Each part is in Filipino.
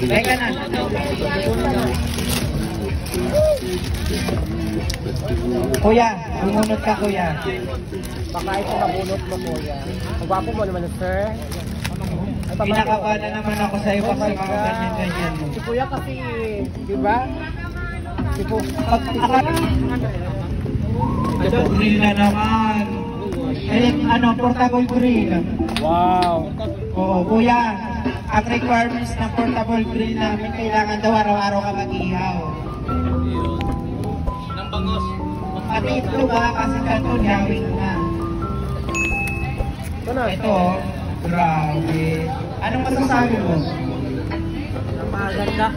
Teka na. Kuya, bumunot ka kuya. Baka ito nabunot mo kuya. Ang gwapo mo naman sir. Pinakabala naman ako sa iyo kasi mga ganyan-ganyan mo. Si kuya kasi, di ba? Si Ito, grill na naman. Ano, portable grill. wow. Oo, kuya. Ang requirements ng portable grill namin, kailangan daw araw-araw ka mag-ihaw. Nang bangos. Pati ito ba, kasi kanton, hawing na. Ito, grabe. Anong masasabi mo? Maganda.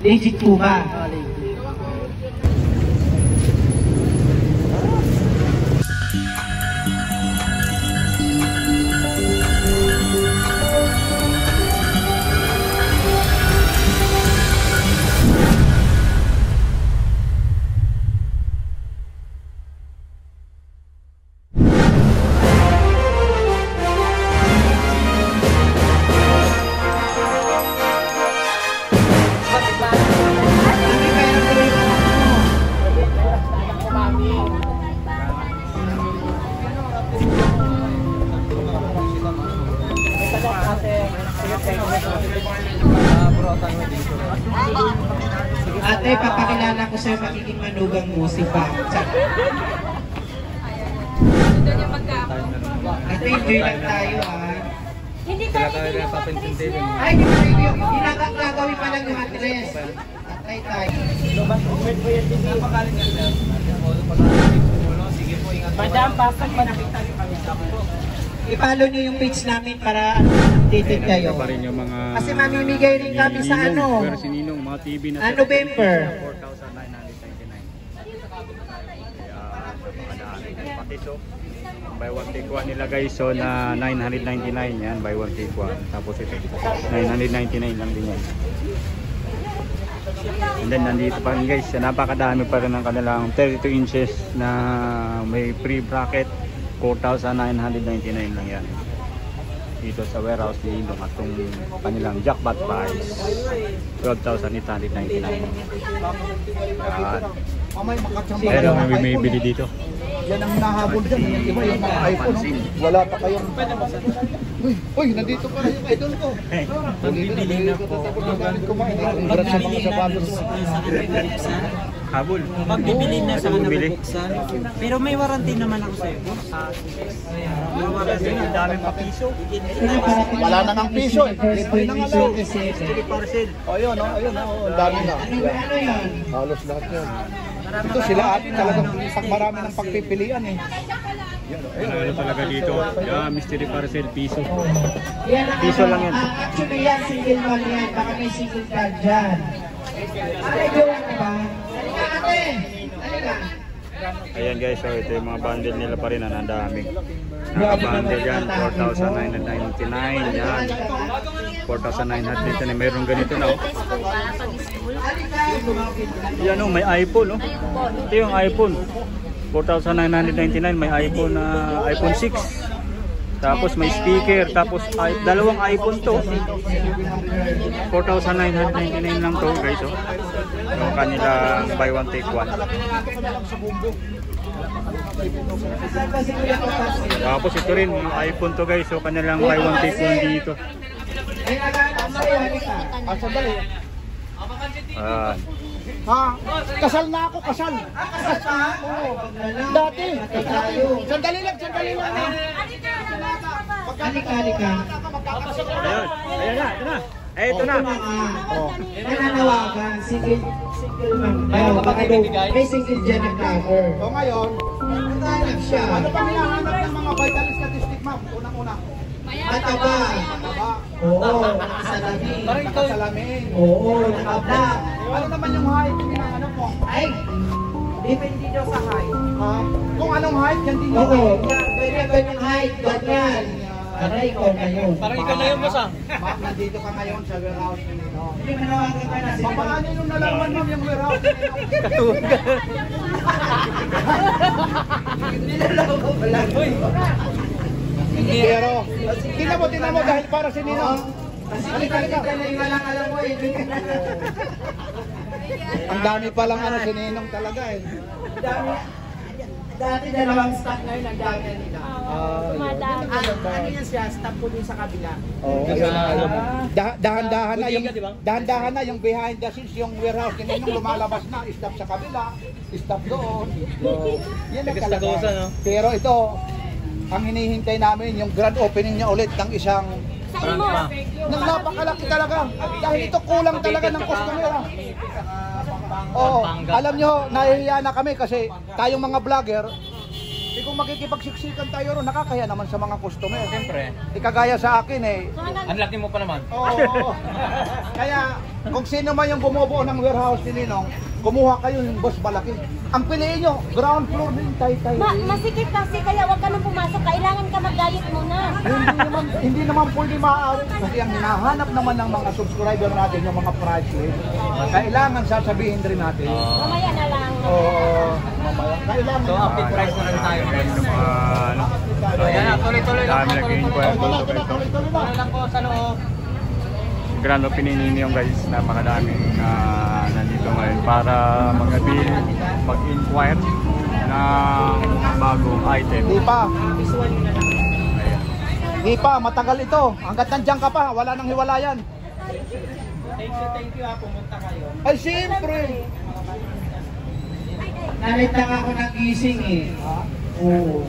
Legit po ba? Ate, papakilala ko sa'yo magiging manugang mo si Pap. Ate, enjoy lang tayo Hindi tayo napapansin. Ay, ginagagawin pa lang yung address. Atay tayo. Sige po, ingat. Madam, pasok pa nakita niyo kami sa I-follow niyo yung page namin para updated kayo. Kasi mamimigay rin kami sa ano? Mga TV na November. 4,999. Pati so, buy one take one nila guys. So na 999 yan, buy one take one. Tapos ito, 999 lang din yan. And then nandito pa rin guys, napakadami pa rin ng kanilang 32 inches na may free bracket. 4,999 lang yan dito sa warehouse ni Indong at itong kanilang jackpot price 12,899. Pero may bili dito. Yan ang hinahabol dyan. Iba yung mga iPhone. Wala pa kayong... Uy, nandito pa yung idol ko. Bibili na po. Congrats sa mga sapatos. Habol. Pagbibili na sa Ano bumili? Pero may warranty naman ako sa'yo. Ang dami pa piso. Wala na ng piso eh. Libre na nga lang. Parcel. O yun, ayun, ang dami na. Ano yan? Halos lahat yun. Ito sila at talagang marami ng pagpipilian eh. Ano talaga dito? Yeah, mystery parcel, piso. Piso lang yan. Actually yan, single man yan. Baka may single ka dyan. Ay, jowa ka ba? Halika ate! Halika! Ayan guys, so ito yung mga bundle nila pa rin. Ang dami. Naka-bundle yan, 4,999 yan. 4,999. Mayroon ganito na oh. Yan oh, may iPhone oh. Ito yung iPhone. 4,999 may iPhone na iPhone 6. Tapos may speaker, tapos dalawang iPhone to. 4,999 lang to guys oh. Yung kanilang buy one take one. Tapos ito rin yung iPhone to guys, so kanilang buy one take one dito. Ha? Kasal na ako, kasal. Dati. Sandali lang na. Halika. Ayun, ayan na, ito na. Eh, ito na. Nananawagan, single man. May single dyan na cover. So ngayon, Nanganap siya. ano bang hinahanap ng mga vital statistic ma'am? Unang-una. Mataba. Oo, salamin. Nakasalamin. Oo, nakablock. Ano naman yung height yung hinahanap mo? Ay, depende daw sa height. Ha? Kung anong height, yan din Oo, yung ganyan height, ganyan. Aray ko na yun. Parang ikaw na yung masang. Ma'am, nandito ka ngayon sa warehouse ni Nino. Hindi manawagan ka na sila. Paano nung nalaman ma'am yung warehouse ni Nino? Nilalaw ko pala. Pero, tingnan mo dahil para si Ninong. Halika na yung walang alam mo eh. Ang dami palang ano si Ninong talaga eh. Dati dalawang stock ngayon ang dami nila. Ano yan siya? Stop po din sa kabila. Oo. Dahan-dahan na yung behind the scenes, yung warehouse ni Ninong lumalabas na, stop sa kabila, stop doon. So, yan na talaga. Pero ito, ang hinihintay namin yung grand opening niya ulit ng isang napakalaki talaga. Dahil ito kulang talaga ng customer. Oo, alam nyo, nahihiya na kami kasi tayong mga vlogger, kung makikipagsiksikan tayo ron, nakakaya naman sa mga customer. Siyempre. Kagaya sa akin eh. Ang laki mo pa naman. Oo. Kaya kung sino man yung bumubuo ng warehouse ni Ninong, kumuha kayo yung boss malaki. Ang piliin nyo, ground floor din, tay-tay. Masikip kasi kaya wag ka nang pumasok. Kailangan ka mag-diet muna. Hindi naman pwede maaari. Kasi ang hinahanap naman ng mga subscriber natin, yung mga price list, kailangan sasabihin rin natin. Mamaya na lang. Oo. Kailangan. So, update price na rin tayo. So, yan na. Tuloy-tuloy lang Dami po. nag-inquire. Tuloy lang po sa loob. Grand opening ninyo guys na mga daming nandito ngayon para mag-inquire ng bagong item. Di pa, matagal ito. Hanggat nandiyan ka pa, wala nang hiwalayan. Thank you ha, pumunta kayo. Ay, siyempre. Nalitang ako nagising eh. Oo.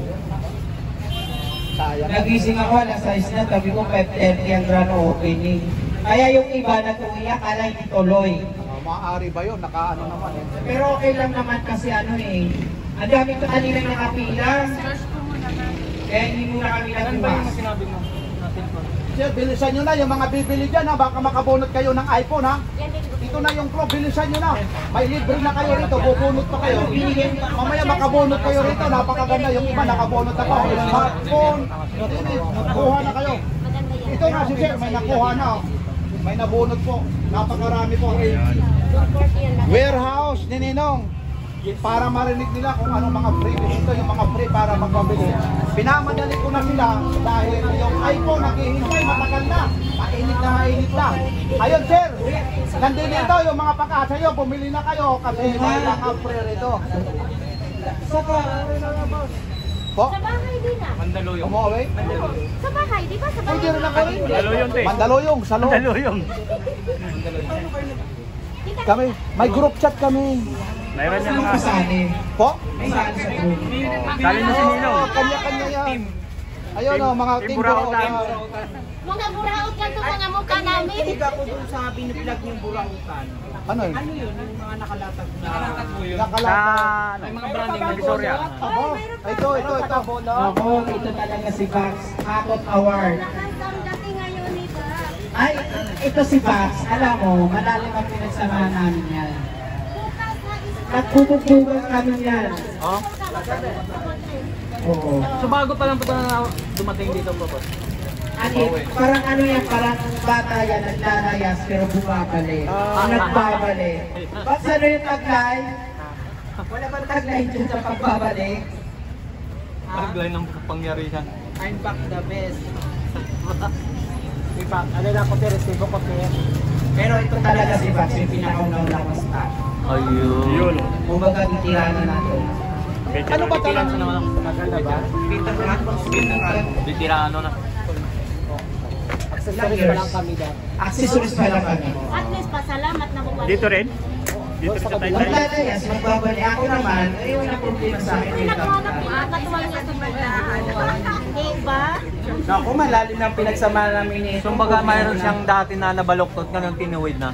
Nagising ako alas 6 na, sabi ko 5:30 ang grand opening. Kaya yung iba natuiyak, kala hindi tuloy. Maaari ba yun? Nakaano naman eh. Pero okay lang naman kasi ano eh. Ang dami ko kanina nakapila. Kaya hindi muna kami nagbumas. Sir, bilisan nyo na yung mga bibili dyan ha. Baka makabunot kayo ng iPhone ha. Ito na yung club, bilisan nyo na. May libre na kayo rito, bubunot pa kayo. Mamaya makabunot kayo rito, napakaganda. Yung iba nakabunot na pa. Smartphone, nakuha na kayo. Ito na si Sir, may nakuha na. May nabunot po, napakarami po. Warehouse ni Ninong. Para marinig nila kung anong mga free. Ito yung mga free para magpabili. Pinamadali ko na sila dahil yung iPhone naghihintay matagal na. Mainit na. Ayun Sir, nandito yung mga pag-asa nyo, bumili na kayo kasi may naka-free rito. Po? Sa bahay din ah. Mandaluyong. Umuwi? Sa bahay, di ba? Sa bahay. Pwede rin ako rin. Mandaluyong, te. Mandaluyong, sa loob. Mandaluyong. Kami, may group chat kami. Mayroon yung Ano mga... pa sali? Po? Saan sa group? Dali mo si Ninong. Kanya-kanya yan. Ayun o, mga Team team Burautan. Mga buraot lang to mga mukha namin. Hindi ako dun sa biniplug yung burautan. Ano yun? Ano yun? Yung mga nakalatag na. Nakalata. May mga branding na Victoria. Ito. Ako, ito talaga si Vax. Akot Award. Handsome dati ngayon ni ba? Ay, ito si Vax. Alam mo, malalim ang pinagsamahan namin yan. Bukas na isa. Nagpupugtugan kami yan. Oh? Oo. So, bago pa lang po na dumating dito po po. Parang ano yan, parang bata yan, naglalayas pero bumabalik. Nagbabalik. Ba't ano yung taglay? Wala bang taglay dyan sa pagbabalik? Taglay ng pangyarihan. I'm back the best. Ano na ako, resibo ko kaya. Pero ito talaga si Vax, yung pinakauna-una ko staff. Ayun. Yun. Kumbaga, titirahan natin. Ano ba talaga? Maganda ba? Bitira ano na. Accessories pa lang kami daw. Accessories pa lang kami. At least pasalamat na bumalik. Dito rin? Dito rin sa Taytay? Maglalayas, magbabalik. Ako naman, ayaw na problema sa akin. Uy, nakuhanap mo ang katuwang niya sa bardahan. Di ba? Naku, malalim ng pinagsamahan namin ni. Kumbaga mayroon siyang dati na nabaloktot ngayon tinuwid na.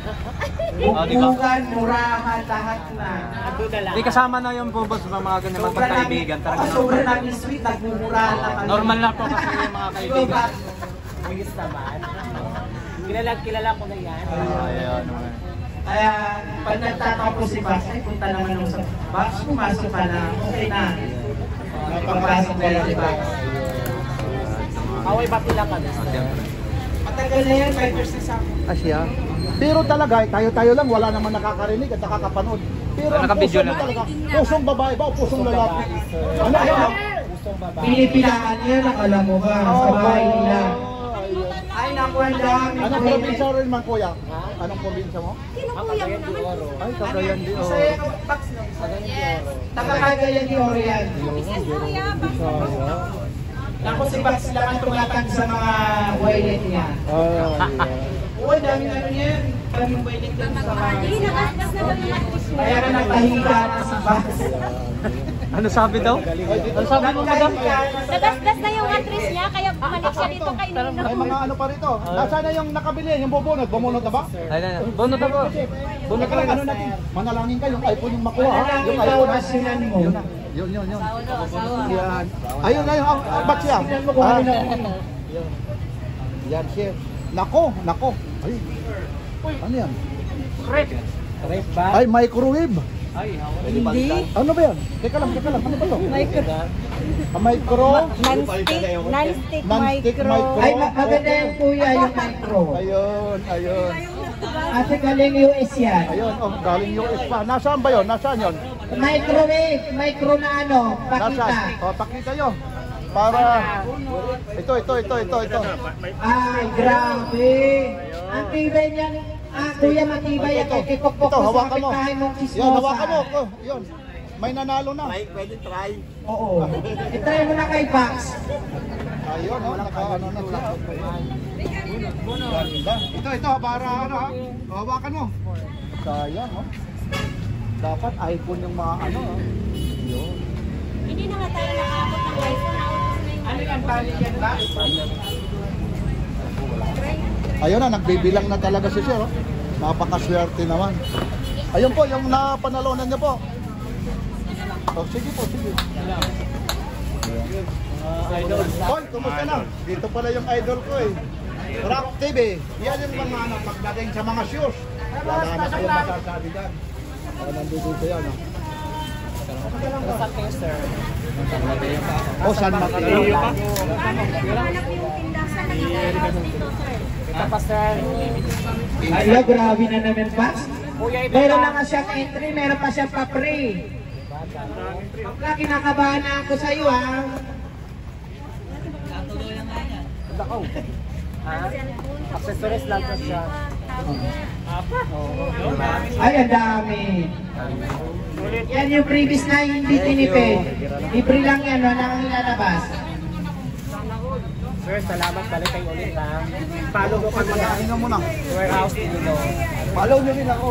Bukbukan, murahan, lahat na. Di kasama na yung po boss mga ganyan mga pagkaibigan. Sobra namin sweet, nagmumurahan na kami. Normal lang po kasi yung mga kaibigan. Ayos naman. Kilala ko na yan. Ayun. Kaya, pag nagtatapos si Vax, ay punta naman nung sa Vax, pumasok ka na, okay na. Pagpasok ko lang si Vax. Away ba pila ka? Matagal na yan, 5 years na sa akin. Asya. Pero talaga, tayo lang, wala naman nakakarinig at nakakapanood. Pero ang Nakabidyo puso mo lang. talaga, pusong babae ba o pusong lalaki? Ano? Pinipilaan niya, nakala mo ba? Sa bahay nila. Ay, naku, ang dami. Anong probinsya rin man, kuya? Anong probinsya mo? Kinukuya mo naman. Ay, Cagayan de Oro. Masaya ka mag-fax, no? Nakakagayan ni Orian. Yes, kuya. Bakit? Naku, si Pax lang ang tumatag sa mga wallet niya. Uy, dami ano niya. Daming wallet din sa mga... Hindi, nagasgas na lang yung actress mo. Kaya ka nagpahiga na si Pax. Ano sabi daw? Ano sabi mo, madam? Nagasgas na yung actress niya, kaya bumalik siya dito kay Nino. May mga ano pa rito. Nasaan na yung nakabili? Yung bubunot? Bumunot na ba? Bunot ako. Bunot ka lang. Ano natin? Manalangin ka yung iPhone yung makuha. Ha? Manalangin Yung daw, iPhone. asinan mo. Yun. Yan. Ayun na yung ba't siya? Asinan mo kung ano na. Yan siya. Nako. Ay. Ano yan? Ay, microwave. Hindi. Ano ba yan? Teka lang. Ano ba to? Micro. Non-stick micro. Ay, maganda yung kuya, yung micro. Ayun. Kasi galing US yan. Ayun, galing US pa. Nasaan ba yun? Nasaan yun? Micro na ano, pakita. Nasaan? Pakita nyo. Para... Ito. Ay, grabe. Ang tibay niyan. Kuya, matibay yan. Kay kikokpok Ito, mo sa hawakan mo. kapitbahay mong chismosa. Yan, hawakan mo. Yun. May nanalo na. Oo. I-try mo na kay Pax. Ayun, nakaano na siya. Ganda. Ito, para ano ha. Hawakan mo. Sayang, oh. Dapat iPhone yung mga ano, ha. Yun. Hindi na nga tayo nakaabot ng iPhone. Ano yan, bali yan ba? Ayun na, nagbibilang na talaga si Sir. Oh. Napakaswerte naman. Ayun po, yung napanalunan niya po. Oh, sige. Hoy, kumusta na? Dito pala yung idol ko eh. Rock TV. Yan yung mga ano, pagdating sa mga shoes. Wala na kayo masasabi dyan. Nandito yan. Oh, San Mateo. Hanap yung tindahan na nag-house dito, sir. Ito pa, sir. Ala, grabe na naman, Pax. Meron na nga siyang entry, meron pa siyang pa-pre. Bakla, kinakabahan na ako sa'yo, ha? Accessories lang po siya. Ay, ang dami. Yan yung previous na hindi tinipid. Libre lang yan, wala kang ilalabas. Sir, salamat. Balik kayo ulit lang. Follow mo kami na. Tingnan mo na. Warehouse dito. Follow nyo rin ako.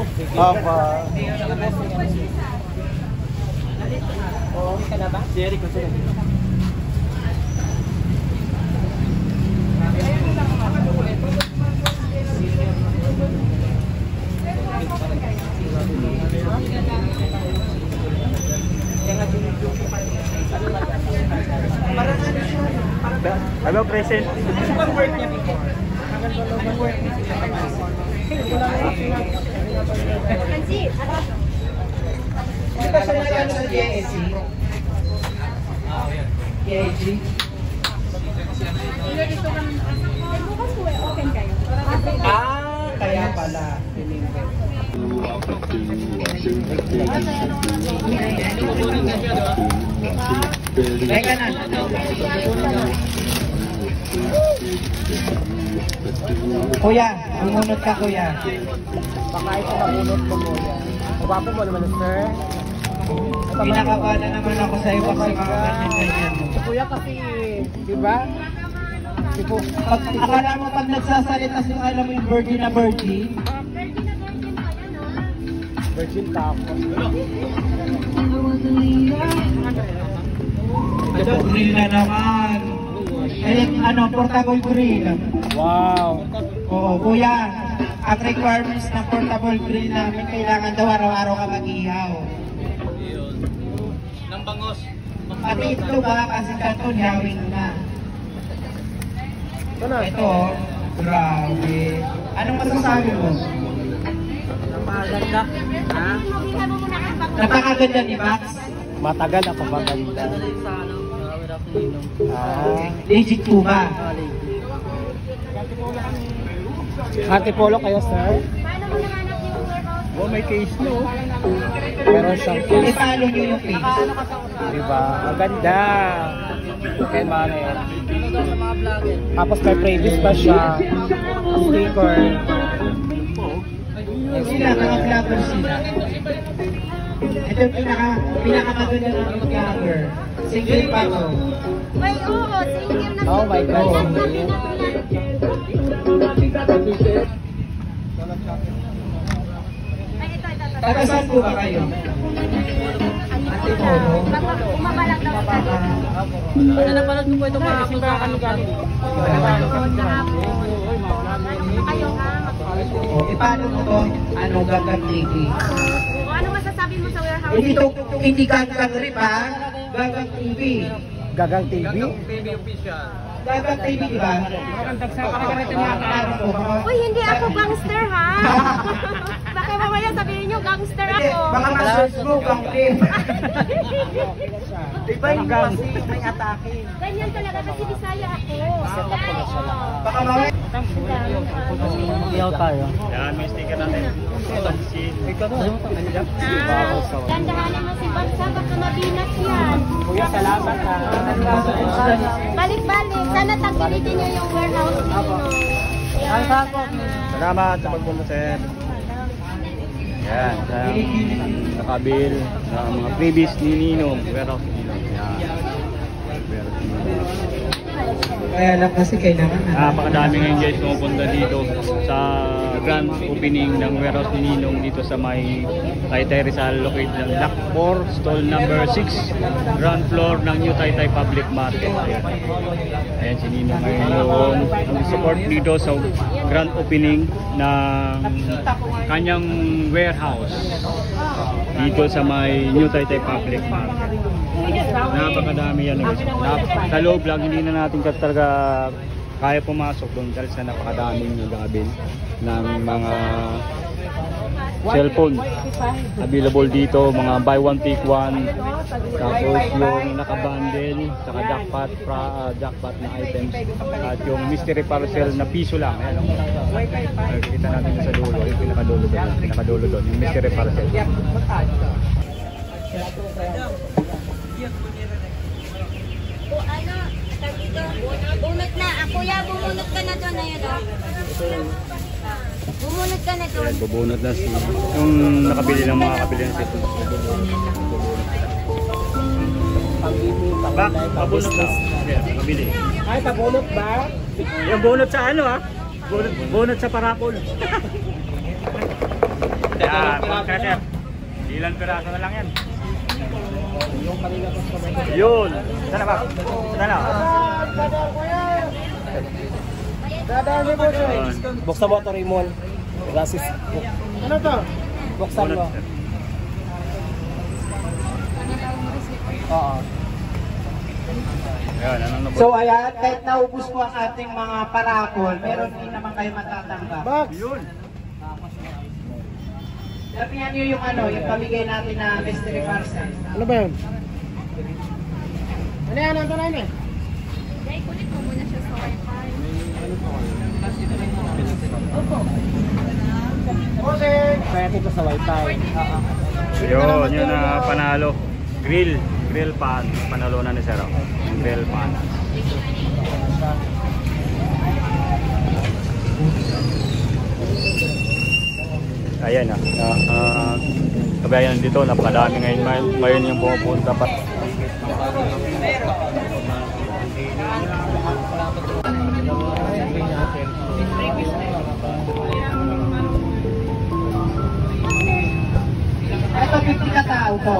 Oo, ka na ba? Jerry ko sir. Hello, present. Pansit. Hindi ba siya nag-ano sa JSC? JSC? Bukas po, open kayo. Kaya pala. Teka na. Kuya, bumunot ka kuya. Baka ito mabunot mo po yan. Magwapo mo naman, sir. Pinakabala naman ako sa iyo kasi mga ganyan-ganyan. Kuya kasi, di ba? Akala mo pag nagsasalita siya, alam mo yung virgin na virgin? Virgin tapos. Ito, grill na naman. Eh, ano, portable grill. Wow. Oo, kuya. Ang requirements ng portable grill namin, kailangan daw araw-araw ka mag-ihaw. Nang bangos. Pati ito ba, kasi kanton, hawin na. Ito, oh, grabe. Anong masasabi mo? Napakaganda. Ha? Mabila mo muna ang pag- Napakaganda ni Max. Matagal ako maganda. Legit po ba? Antipolo kayo, sir? Paano mo nahanap yung warehouse? Oh, may case no. Meron siyang case. I-follow nyo yung page. Diba? Maganda. 10 money. Tapos may previous pa siya. Sticker. Sila, mga vlogger sila. Ito yung pinakamaganda ng vlogger. Single pa to. May oo, single na Oh my God. Taga saan po ba kayo? Antipolo? Umabalang daw tayo. Ano na pala po itong mga sa kami galing? Kayo ha? O, paano mo to? Ano Gagang TV? O ano masasabi mo sa warehouse? Hindi Gagang Rip ha? Gagang TV. Gagang TV? Gagang TV, di ba? Uy, hindi ako gangster ha? Baka mamaya sabihin nyo, gangster ako. Baka ma-search mo, Gang Rip. Iba yung kasi may atake. Ganyan talaga kasi Bisaya ako. Baka mamaya. Iyaw tayo. Yan, may sticker natin. Ito, si... Dandahan naman si Bansa, baka mabinas yan. Kuya, salamat ha. Balik-balik, sana tagpilitin nyo yung warehouse nyo. Salamat sa pagpumunta. Yan, sa nakabil ng mga previous ni Ninong. Warehouse ni Ninong. Yan. Warehouse ni Ninong. Kaya lang kasi kailangan na. Napakadami ngayon guys pumupunta dito sa grand opening ng warehouse ni Ninong dito sa may Taytay Rizal, located ng Block 4, stall number 6, ground floor ng New Taytay Public Market. Ayan, ayan si Ninong ngayon ang support dito sa grand opening ng kanyang warehouse dito sa may New Taytay Public Market. Napakadami yan guys. Sa loob lang, hindi na natin talaga kaya pumasok doon dahil sa napakadaming nagabil ng mga cellphone available dito, mga buy one take one, tapos yung nakabundle, saka jackpot na items, at yung mystery parcel na piso lang. Ayan, kita natin sa dulo, yung pinakadulo doon, yung mystery parcel. O ano, dito, bunot na. Kuya, bumunot ka na doon. Ayun o. Bumunot ka na doon. Bubunot na si yung nakabili ng mga kabili ng set. Bak, pabunot na. Kabili. Ay, pabunot ba? Yung bunot sa ano ha? Bunot sa parapol. Yan, pagkater. Ilan piraso na lang yan. Yun. Sana ba? Sana. Dadali mo siya. Buksan mo ito, Raymond. Rasis. Ano to? Buksan mo. Oo. Ayan, anong nabot? So ayan, kahit naubos po ang ating mga parapol, meron din naman kayo matatanggap. Box. Yun. Sabihan nyo yung ano, yung pamigay natin na mystery parcel. Ano ba yun? Ano yan? Ano yan? Dahil kulit mo muna siya sa wifi. Kaya ito sa wifi. Yun, yun na panalo. Grill pan. Panalo na ni Sir. Grill pan. Ayan kabayan dito, napakadami ngayon yung pumupunta pa. Ito 50 katao to.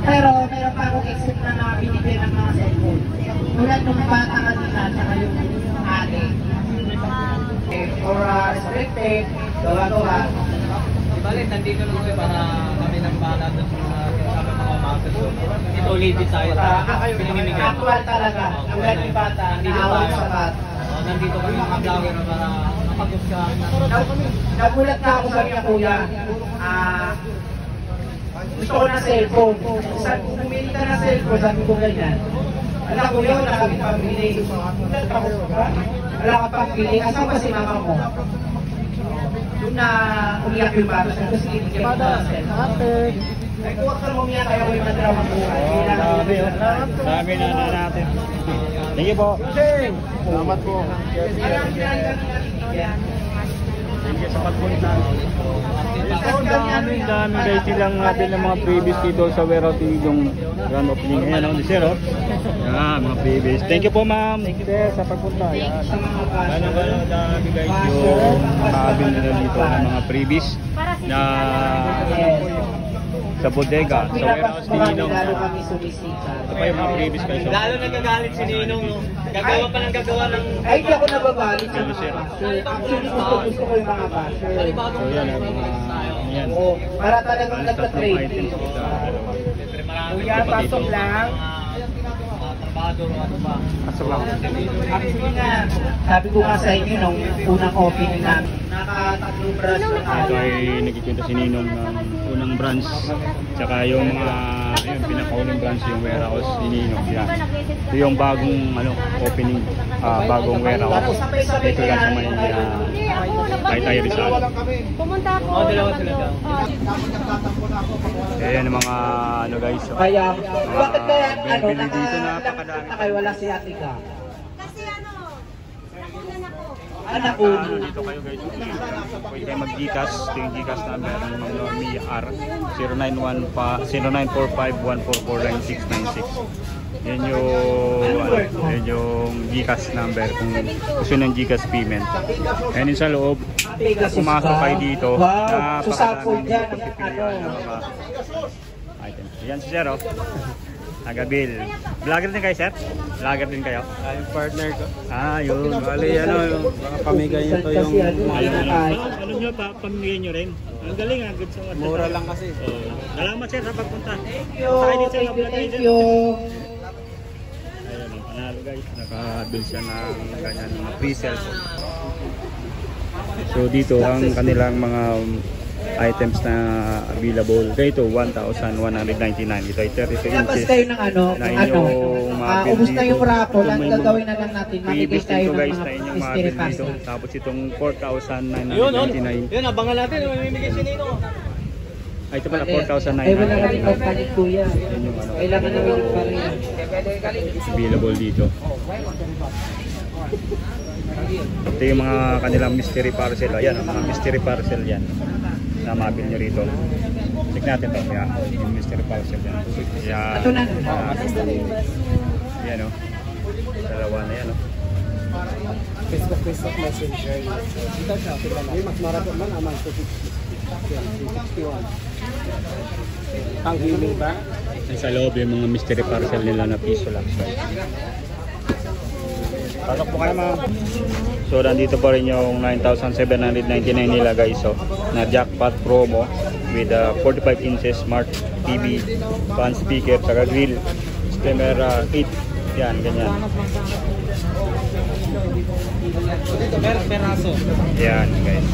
Pero meron pa akong exit na nakabinigay ng mga cellphone. Tulad ng bata kanina, saka yung ali. For restricted, gawa-gawa. Bale, nandito lang kami para kami nang bahala doon sa mga mountain. Ito ulit tayo. Pinimimigay. Actual talaga. Ang galing bata, naawal sa bata. Nandito kami mga vlogger para mapag-usap. Nagulat na ako sa niya, kuya. Gusto ko na cellphone. Pumili ka na cellphone, sabi ko ganyan. Alam ko yun, wala kami pambili. Wala ka pambili. Asan ba si mama mo? Doon na umiyak yung bata. Sabi ko, sige, bigyan mo na cellphone. Ay, kuha ka mo niya kaya may madrama po. Dami na natin. Thank you po. Salamat po. Thank you sa pagpunta. Dami guys, silang natin ng mga previous dito sa warehouse yung grand opening. Ayan o, sir o. Yan, mga previous. Thank you po ma'am. Thank you sir sa pagpunta. Yan. Dami guys yung makakabili nila dito ng mga previous na sa bodega, sa warehouse ni Ninong. Lalo kami sumisita. Ito pa yung mga previous guys. Lalo nagagalit si Ninong, no? Gagawa pa ng gagawa ng... Ay, hindi ako nababalik sa mga basher. Actually, gusto ko yung mga basher. So yan, yan. Oo, para talagang Tatlong nagka-trade. items dito. Kuya, pasok lang. Trabador, ano ba? Actually nga, sabi ko nga sa inyo nung unang opening namin, nakatatlong branch na Ito tayo. ay nagkikwento si Ninong ng unang branch, tsaka yung mga pinakauling branch yung warehouse ni Ninong. Yan. Ito yung bagong opening, bagong warehouse. Ito lang sa may Taytay Rizal. Pumunta ako. Dalawa sila daw. Ayan yung mga guys. Kaya, bakit kaya bili dito napakadami. kayo wala si Atika? Kasi nakunan ako. Anak ko. Dito kayo guys. Pwede kayo mag-Gcash. Ito yung Gcash number ng Ma'am Normie R 0915-144-96696. Yan yung Gcash number kung gusto ng Gcash payment. And sa loob, pumasok kayo dito. Wow, susapol Napakadaming dyan. pagpipilian ng mga items. Yan si Sir, oh. Tagabil. Vlogger din kayo, Sir? Vlogger din kayo? Yung partner ko. Yun. Bali, baka pamigay nyo to yung Ano nyo, pamigay nyo rin? Ang galing ha, good sa mga. mura lang kasi. Salamat Sir sa pagpunta. Thank you. Ayan, panalo guys. Nakabil siya ng ganyan, mga pre-cellphone. So dito ang kanilang mga items na available. Ito 1,199. Ito ay 32 Labas inches. kayo ng ubus na yung raffle. Ang Ito may gagawin na lang natin, mamigay previous tayo dito ng guys mga na inyong mystery mabili dito. pastel. Tapos itong Yun, 4,999. yun, abangan natin. Mamimigay si Ninong. Ay, ito pala Ay, wala ka rin 4,999. pagpalit kuya. Yan yung Kailangan namin yung parin. available dito. Ito yung mga kanilang mystery parcel. Ayan, ang mga mystery parcel yan na mabili nyo rito. Check natin ito. Yan, yung mystery parcel yan. Yan. Ito na. Yan o. Dalawa na yan o. Facebook Messenger. Ito siya, may mas marami man amang 261. Ang healing ba? Sa loob yung mga mystery parcel nila na piso lang. Pasok po kayo ma'am. So nandito pa rin yung 9,799 nila guys. So, na jackpot promo with 45 inches smart TV, fan speaker, saka grill, camera 8. Yan, ganyan. Peraso. Yan guys.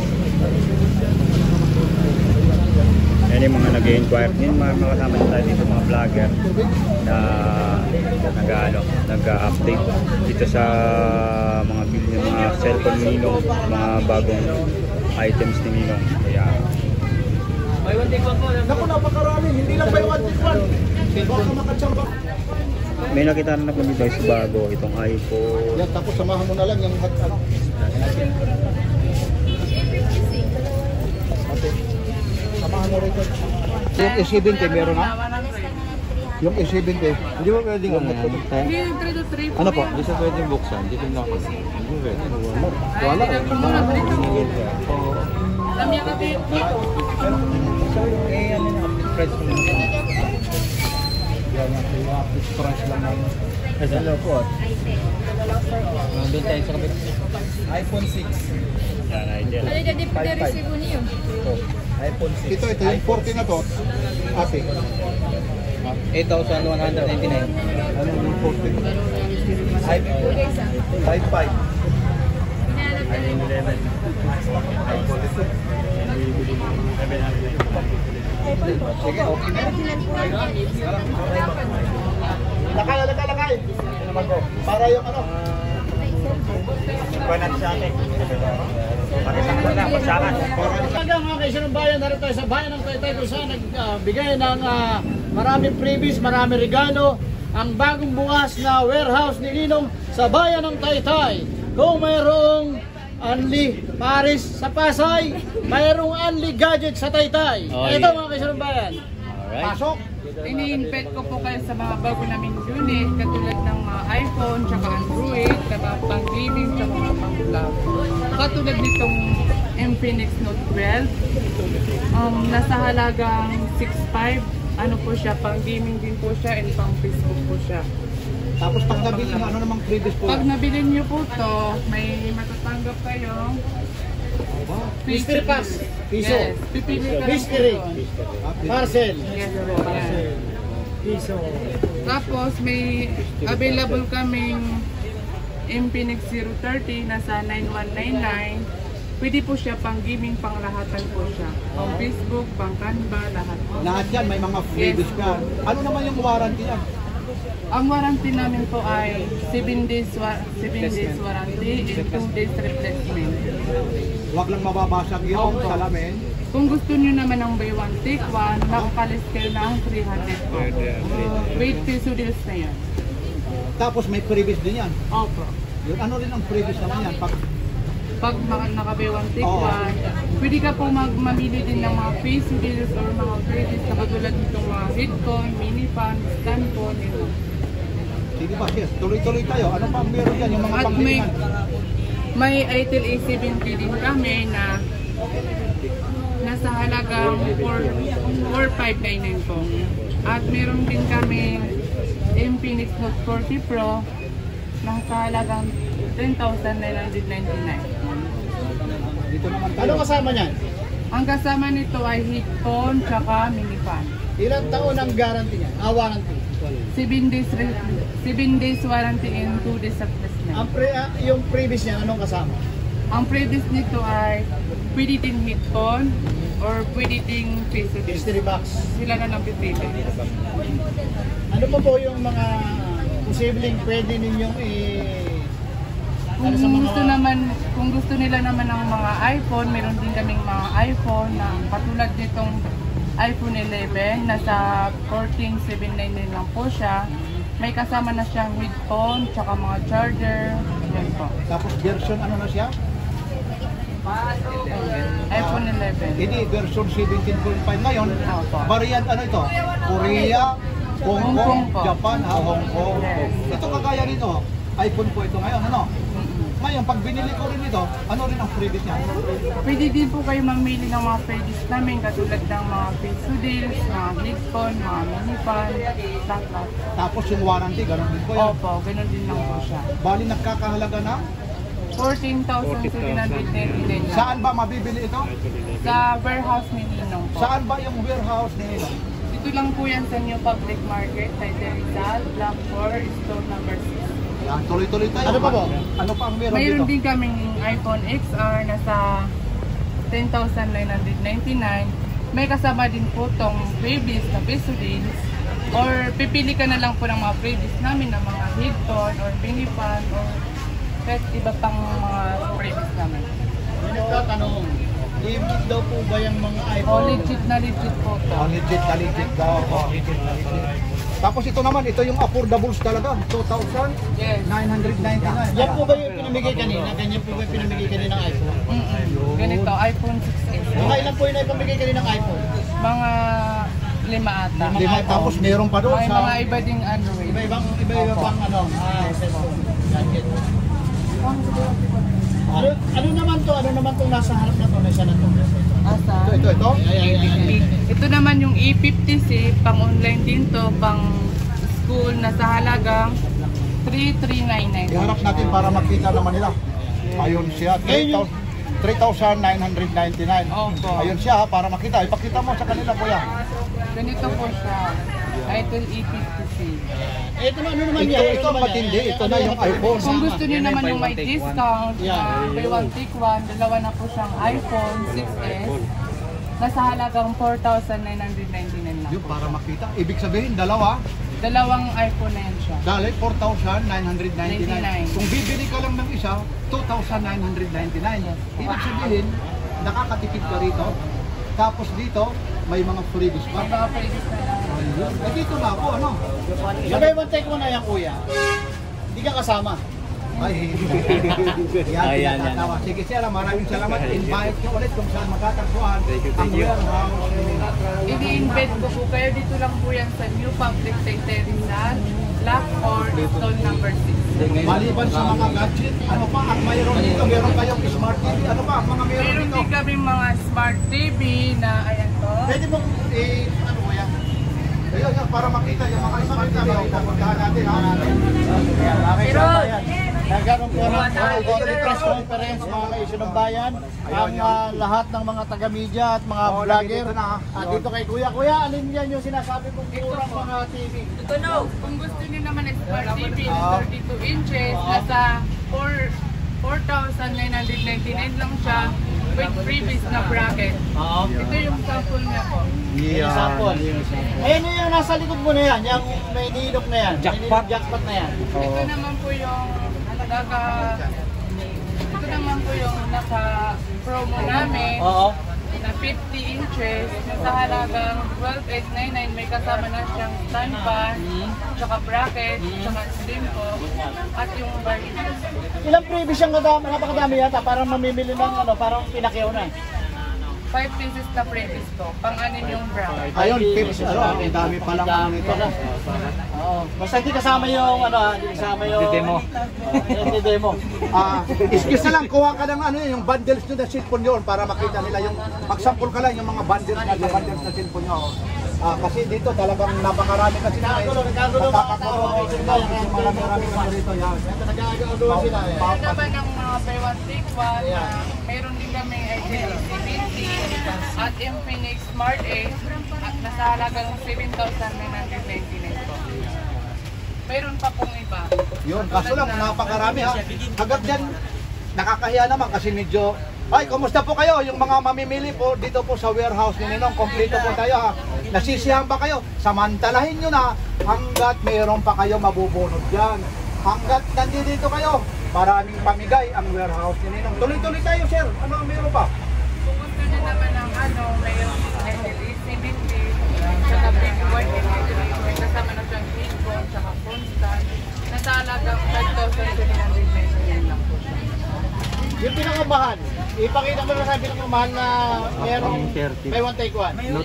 Yan yung mga nag-inquire. Yung mga kasama tayo dito, mga vlogger na nag-update dito sa mga cellphone ni Ninong, mga bagong items ni Ninong. Kaya May one take one po. Naku, napakarami. Hindi lang by 1 take 1. Baka makatsamba. may nakita na kami guys bago itong iPhone. Yan, tapos samahan mo na lang yung hot ano. Samahan mo rito. Yung A70 meron na? Yung A70. Hindi mo pwedeng ano yan? Ano po? Hindi siya pwedeng buksan. Dito na ako. Hindi pwede. Wala. Hello po. Doon tayo sa kapit. iPhone 6. Yan, idea. iPhone 6. Ito yung 40 na to. Ate. 8,199. Ano yung 40? iPhone 5.5. iPhone 11. Sige, okay na. Lakay. Ano naman ko? Para yung ano? Kuha natin sa atin. Pakisang Talagang mga kaisan ng bayan, narito tayo sa bayan ng Taytay kung saan nagbigay ng maraming freebies, maraming regalo. Ang bagong bukas na warehouse ni Ninong sa bayan ng Taytay. Kung mayroong Unli Paris sa Pasay, mayroong Unli Gadget sa Taytay. Oh, Ito yeah. mga kaisan ng bayan. Alright. Pasok! Ini-invite ko po kayo sa mga bago naming unit katulad ng mga iPhone, tsaka Android, tsaka pang gaming, tsaka mga pang vlog. Katulad nitong Infinix Note 12, nasa halagang 6.5. Ano po siya, pang gaming din po siya and pang Facebook po siya. Tapos pag nabili nyo, ano namang previous po? Pag nabili niyo po to, may matatanggap kayo. Mystery Pass, piso. Yes, pipili ka lang po Mystery. doon. Parcel. Yes po, yan. Piso. Tapos may available kaming Infinix 030 nasa 9199. Pwede po siya pang gaming, pang lahatan po siya. Pang Facebook, pang Canva, lahat po. Lahat yan, may mga freebies Yes. ka. Ano naman yung warranty yan? Ang warranty namin po ay 7 days warranty and 2 days replacement. Huwag lang mababasag yung Opo. salamin. Kung gusto nyo naman ng buy one take one, nakakalis kayo ng 300 po. Wait peso deals na yan. Tapos may freebies din yan. Opo. Yun, ano rin ang freebies naman yan? Pag naka-buy one take Oo. one, pwede ka po mamili din ng mga face deals or mga freebies na katulad nitong mga headphone, mini fan, stand phone, yun. Sige ba, yes. Tuloy-tuloy tayo. Ano pa ang meron yan? Yung mga At panglingan. may Itel A70 din kami na nasa halagang 4,599 po. At meron din kami Infinix Note 40 Pro nasa halagang 10,999. Dito naman tayo. Ano kasama niyan? Ang kasama nito ay headphone tsaka mini fan. Ilang taon ang guarantee niya? Warranty. 7 days warranty and 2 days replacement. Yung previous niya, anong kasama? Ang previous nito ay pwede din headphone or pwede din face deals. Mystery box. Sila na lang pipili. Ano pa po yung mga posibleng pwede ninyong Kung gusto nila naman ng mga iPhone, meron din kaming mga iPhone na katulad nitong iPhone 11, nasa 14,799 lang po siya. May kasama na siyang headphone, tsaka mga charger, yan po. Tapos version ano na siya? iPhone 11. Hindi, version 17.5 ngayon. Opo. Variant ano ito? Korea, Hong Hong Kong, Kong po. Japan, Hong Kong. Yes. Ito kagaya nito. iPhone po ito ngayon, ano? Ngayon, pag binili ko rin ito, ano rin ang freebies niya? Pwede din po kayo mamili ng mga freebies namin katulad ng mga face deals, mga headphone, mga mini fan, lahat. Tapos yung warranty, ganun din po yan. Opo, ganun din lang po siya. Bali nagkakahalaga na? 14,799 lang. Saan ba mabibili ito? Sa warehouse ni Ninong po. Saan ba yung warehouse ni Nino? Dito lang po yan sa New Public Market, Taytay Rizal, Block 4, store number 6. Yan, tuloy-tuloy tayo. Ano pa po? Ano pa ang meron Mayroon dito? din kaming iPhone XR nasa 10,999. May kasama din po tong freebies na peso deals. Or pipili ka na lang po ng mga freebies namin ng mga headphone or mini fan or kahit iba pang mga freebies namin. May nagtatanong, legit daw po ba yung mga O iPhone? legit na legit po to. Oh, legit na legit daw. Oh. Tapos ito naman, ito yung affordables talaga. 2,999. Yes. Yan po ba yung pinamigay kanina? Ganyan po ba yung pinamigay kanina ng iPhone? Ganito, iPhone 6s. Mga ilan po yung naipamigay kanina ng iPhone? Mga 5 ata. Lima, tapos meron pa doon May sa... mga iba ding Android. Iba-ibang Opo. pang cellphone. Gadget. Ano naman to? Ano naman to nasa harap na to? Nasa na to? Asa? Ito. Ito naman yung E50C, pang online din to, pang school na sa halagang 3,399. Iharap natin para makita naman nila. Ayun siya, 3,999. Opo. Ayun siya ha, para makita. Ipakita mo sa kanila kuya. Ganito po siya. Itel E50C. Ito ano naman yan? Ito ang matindi. Ito na yung iPhone. Kung gusto niyo naman yung may discount, buy one take one, dalawa na po siyang iPhone 6s. Nasa halagang 4,999 lang. Yun, para makita. Ibig sabihin, dalawa. Dalawang iPhone na yan siya. Dahil 4,999. Kung bibili ka lang ng isa, 2,999. Ibig sabihin, nakakatipid ka rito. Tapos dito, may mga freebies pa. Ay, dito na ako, ano? Sabay one take mo na yan, kuya. Hindi ka kasama. Ay, Ayan, yan, tinatawa. Sige sir, maraming salamat. Invite nyo ulit kung saan magkatagpuan ang warehouse. Ini-invite ko po kayo. Dito lang po yan sa New Public Secretariat, Black Fort, stall number 6. Maliban sa mga gadget, ano pa ang mayroon dito? Meron kayong smart TV, ano pa ang mga meron Meron dito? din kami mga smart TV na, ayan to. Pwede mong, ano kuya? Ayun, yan, para makita yung mga smart TV. Pupuntahan natin, ha? Pero, nagkaroon po ng press conference mga ka-issue ng bayan, ang lahat ng mga taga-media at mga vlogger. At dito kay Kuya, Kuya, alin yan yung sinasabi mong kurang mga TV? Kung gusto niyo naman smart TV na 32 inches, nasa 4,999 lang siya with freebies na bracket. Ito yung sample niya po. Sample. Ayan yung nasa likod mo na yan, yung may nilok na yan. Jackpot na yan. Ito naman po yung naka-promo namin. Oo. Na 50 inches, nasa halagang 12,899, may kasama na siyang stand fan, tsaka bracket, tsaka slim po, at yung bargain. Ilang previous yung napakadami yata, parang mamimili ng ano, parang pinakyaw na. 5 pieces na previous po, pang-anim yung bracket. Ayun, tips, ano, ang dami pa lang nito. Oo. Basta hindi kasama yung ano, hindi kasama yung Demo. Hindi demo. Excuse na lang, kuha ka ng ano yung bundles nyo na cellphone yun para makita nila yung, magsample ka lang yung mga bundles na cellphone nyo. Kasi dito talagang napakarami kasi na Nagkagulo mga tao. marami kasi dito yan. Nagkagulo sila eh. Ito naman ng mga buy one take one, meron din kami IC70 at Infinix Smart 8 at nasa halagang 7,999 po. Meron pa pong iba. Yun, kaso lang napakarami ha. Hanggang dyan, nakakahiya naman kasi medyo, ay, kumusta po kayo? Yung mga mamimili po dito po sa warehouse ni Ninong, kompleto po tayo ha. Nasisiyahan ba kayo? Samantalahin nyo na hanggat mayroon pa kayo mabubunod dyan. Hanggat nandito kayo, maraming pamigay ang warehouse ni Ninong. Tuloy-tuloy tayo, sir. Ano ang meron pa? Kung gusto nyo naman ng ano, mayroon SLE-70, tsaka baby white LED, may kasama na siyang headphone, tsaka phone stand, nasa halagang 5,799 lang po siya. Yung pinakamahal, ipakita mo na sa pinakamahal na merong buy one take one. Yun.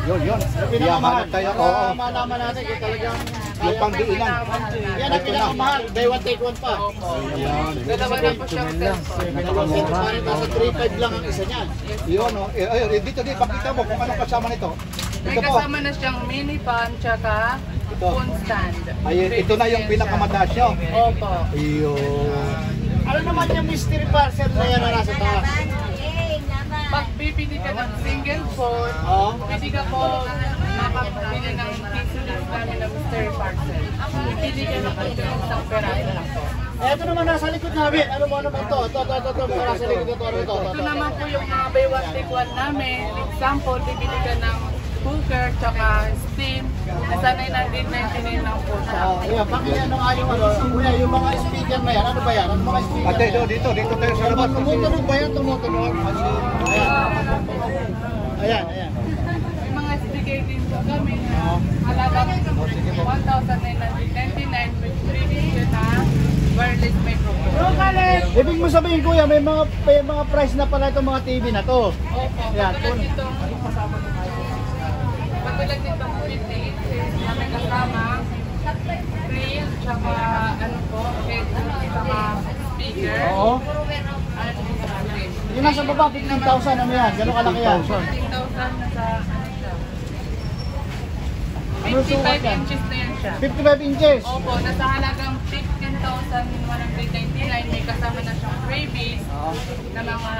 Yung pinakamahal, tayo. para Oo. malaman natin kung talagang Yung pangdiinan. yan ang pinakamahal, buy one take one pa. Dalawa na po siyang cellphone. Dalawang set pa rin, nasa 3.5 lang ang isa niyan. Yun, oh. Dito, pakita mo kung anong kasama nito. May Ito po. kasama na siyang mini fan, tsaka Ito. phone stand. Ayun, ito na yung pinakamataas nyo. Opo. Ayun. Ano naman yung mystery parcel na yan na nasa taas? Pag bibili ka ng single phone, Oo. pwede ka po makapili ng business namin ng mystery parcel. Pipili ka na po yung isang peraso lang po. Ito naman nasa likod namin. Ano mo naman to? Ito, nasa likod ito. Ito naman po yung mga buy one take one namin. Example, bibili ka ng cooker, tsaka steam. Nasa 999 lang po siya. Ayan, pakita ano nga yung ano. Kuya, yung mga speaker na yan. Ano ba yan? Ano mga speaker? Ate, dito tayo sa labas. Tumutunog ba yan? Tumutunog? Ayan. May mga speaker din po kami na halagang 1,999 with freebies na wireless microphone. Ibig mo sabihin kuya, may mga price na pala itong mga TV na to. Opo, Yan, katulad nitong 50 inches na may kasama screen, tsaka ano po, headphone, tsaka speaker. Oo. At Yung nasa baba, 15,000 ano yan? Gano'ng kalaki yan? 15,000 na sa ano siya. Ano sukat 55 yan? inches na yan siya. 55 inches. Opo, nasa halagang 15,199, may kasama na siyang freebies na mga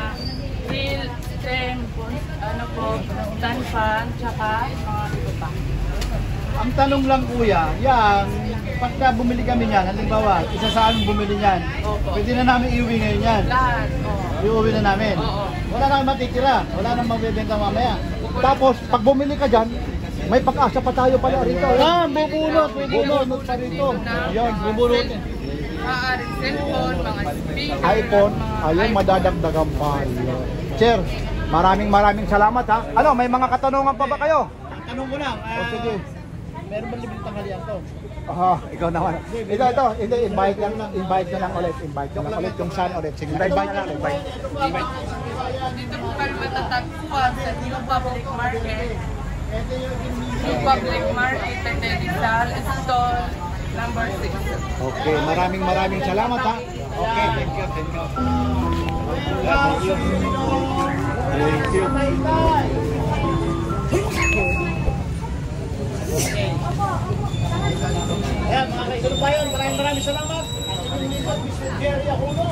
grill, stem, ano po, stand fan, tsaka mga dito pa. Ang tanong lang kuya, yan, pagka bumili kami yan, halimbawa, isa sa amin bumili yan, Opo. pwede na namin iuwi ngayon yan. Lahat, oo. Iuwi na namin. Oo. Wala nang matitira, wala nang mabibenta mamaya. Tapos, pag bumili ka dyan, may pag-asa pa tayo pala rito. Bubunot pa rito. Yan, bubunot. Maaaring cellphone, mga speaker, iPhone, mga ayun, iPhone. madadagdagan pa. Sir, maraming salamat ha. Ano, may mga katanungan pa ba kayo? Tanong ko lang, O sige. meron ba libreng tanghalian to? Ikaw naman. Ito, hindi, invite nyo lang ulit. Invite nyo lang ulit yung son ulit. Sige, invite nyo lang. Dito po kayo matatagpuan sa New Public Market. New Public Market at Rizal, stall number 6. Okay, maraming salamat ha. Okay, thank you. Ayan, mga kaibigan, maraming salamat. At yung lingkod, Mr. Jerry Acuno.